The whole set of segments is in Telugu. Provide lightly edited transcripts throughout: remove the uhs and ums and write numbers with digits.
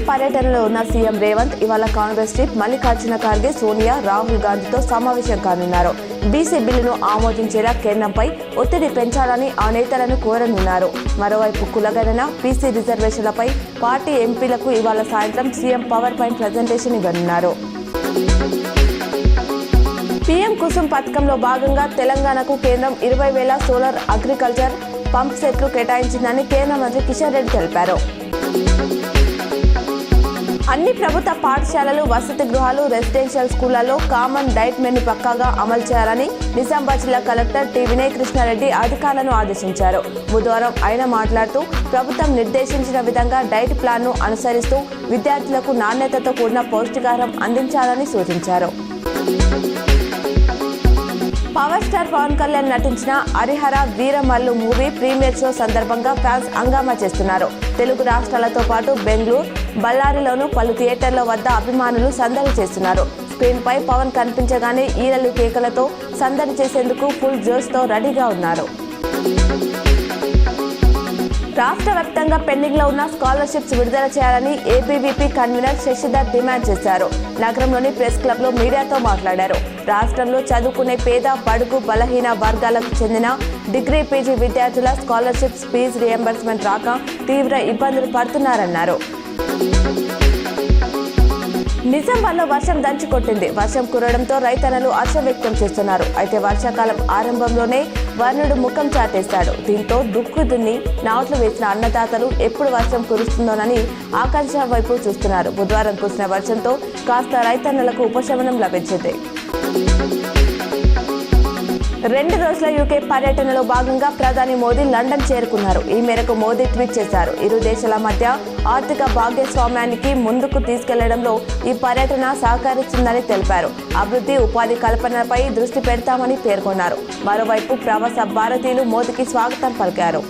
పర్యటనలో ఉన్న సీఎం రేవంత్ ఇవాళ కాంగ్రెస్ చీఫ్ మల్లికార్జున ఖార్గే, సోనియా, రాహుల్ గాంధీతో సమావేశం కానున్నారు. బీసీ బిల్లును ఆమోదించేలా కేంద్రంపై ఒత్తిడి పెంచాలని ఆ నేతలను కోరనున్నారు. మరోవైపు కులగణన, బీసీ రిజర్వేషన్లపై పార్టీ ఎంపీలకు ఇవాళ సాయంత్రం సీఎం పవర్ పాయింట్ ప్రజెంటేషన్ ఇవ్వనున్నారు. పీఎం కుసుమ్ పథకంలో భాగంగా తెలంగాణకు కేంద్రం 20,000 సోలార్ అగ్రికల్చర్ పంప్ సెట్లు కేటాయించిందని కేంద్ర మంత్రి కిషన్ రెడ్డి తెలిపారు. అన్ని ప్రభుత్వ పాఠశాలలు, వసతి గృహాలు, రెసిడెన్షియల్ స్కూళ్లలో కామన్ డైట్ మెనూ పక్కాగా అమలు చేయాలని నిజామాబాద్ జిల్లా కలెక్టర్ టి. వినయ్ కృష్ణారెడ్డి అధికారులను ఆదేశించారు. బుధవారం ఆయన మాట్లాడుతూ ప్రభుత్వం నిర్దేశించిన విధంగా డైట్ ప్లాన్ను అనుసరిస్తూ విద్యార్థులకు నాణ్యతతో కూడిన పౌష్టికాహారం అందించాలని సూచించారు. పవర్ స్టార్ పవన్ కళ్యాణ్ నటించిన Harihara Veeramallu movie premiere show సందర్భంగా ఫ్యాన్స్ హంగామా చేస్తున్నారు. తెలుగు రాష్ట్రాలతో పాటు బెంగళూరు, బళ్ళారిలోనూ పలు థియేటర్ల వద్ద అభిమానులు సందడి చేస్తున్నారు. స్క్రీన్ పై పవన్ కనిపించగానే ఈలలు కేకలతో సందడి చేసేందుకు ఫుల్ జోష్తో రెడీగా ఉన్నారు. రాష్ట్ర వ్యాప్తంగా పెండింగ్ లో ఉన్న స్కాలర్షిప్స్ విడుదల చేయాలని ఏబీవీపీ కన్వీనర్ శశిధర్ డిమాండ్ చేశారు. నగరంలోని ప్రెస్ క్లబ్ లో మీడియాతో మాట్లాడారు. రాష్ట్రంలో చదువుకునే పేద, బడుగు, బలహీన వర్గాలకు చెందిన డిగ్రీ, పీజీ విద్యార్థుల స్కాలర్షిప్స్ ఫీజు రియంబర్స్మెంట్ రాక తీవ్ర ఇబ్బందులు పడుతున్నారన్నారు. నిజామాబాద్లో వర్షం దంచుకొట్టింది. వర్షం కురవడంతో రైతన్నలు హర్షం వ్యక్తం చేస్తున్నారు. అయితే వర్షాకాలం ఆరంభంలోనే వర్ణుడు ముఖం చాటేశాడు. దీంతో దుక్కు దున్ని నాట్లు వేసిన అన్నదాతలు ఎప్పుడు వర్షం కురుస్తుందోనని ఆకాంక్ష వైపు చూస్తున్నారు. బుధవారం కురిసిన వర్షంతో కాస్త రైతన్నలకు ఉపశమనం లభించింది. 2 రోజుల యూకే పర్యటనలో భాగంగా ప్రధాని మోదీ లండన్ చేరుకున్నారు. ఈ మేరకు మోదీ ట్వీట్ చేశారు. ఇరు దేశాల మధ్య ఆర్థిక భాగస్వామ్యానికి ముందుకు తీసుకెళ్లడంలో ఈ పర్యటన సహకరిస్తుందని తెలిపారు. అభివృద్ధి, ఉపాధి కల్పనపై దృష్టి పెడతామని పేర్కొన్నారు. మరోవైపు ప్రవాస భారతీయులు మోదీకి స్వాగతం పలికారు.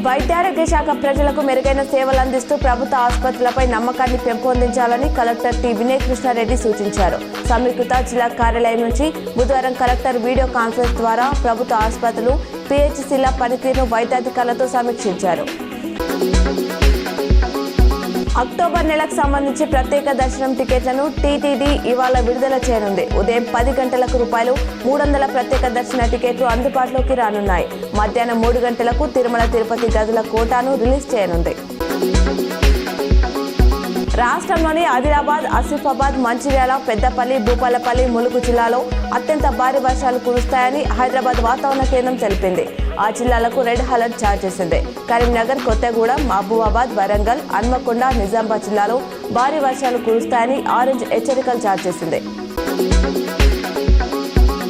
వైద్యారోగ్య శాఖ ప్రజలకు మెరుగైన సేవలు అందిస్తూ ప్రభుత్వ ఆసుపత్రులపై నమ్మకాన్ని పెంపొందించాలని కలెక్టర్ టి. వినయ్ కృష్ణారెడ్డి సూచించారు. సమీకృత జిల్లా కార్యాలయం నుంచి బుధవారం కలెక్టర్ వీడియో కాన్ఫరెన్స్ ద్వారా ప్రభుత్వ ఆసుపత్రులు, పిహెచ్సిల పనితీరును వైద్యాధికారులతో సమీక్షించారు. అక్టోబర్ నెలకు సంబంధించి ప్రత్యేక దర్శనం టికెట్లను టీటీడీ ఇవాళ విడుదల చేయనుంది. ఉదయం 10 గంటలకు ₹300 ప్రత్యేక దర్శన టికెట్లు అందుబాటులోకి రానున్నాయి. మధ్యాహ్నం 3 గంటలకు తిరుమల తిరుపతి గదుల కోటాను రిలీజ్ చేయనుంది. రాష్ట్రంలోని ఆదిలాబాద్, ఆసిఫాబాద్, మంచిర్యాల, పెద్దపల్లి, భూపాలపల్లి, ములుగు జిల్లాలో అత్యంత భారీ వర్షాలు కురుస్తాయని హైదరాబాద్ వాతావరణ కేంద్రం తెలిపింది. ఆ జిల్లాలకు రెడ్ అలర్ట్ జారీ చేసింది. కరీంనగర్, కొత్తగూడెం, మహబూబాబాద్, వరంగల్, హన్మకొండ, నిజామాబాద్ జిల్లాలో భారీ వర్షాలు కురుస్తాయని ఆరెంజ్ హెచ్చరికలు జారీ చేసింది.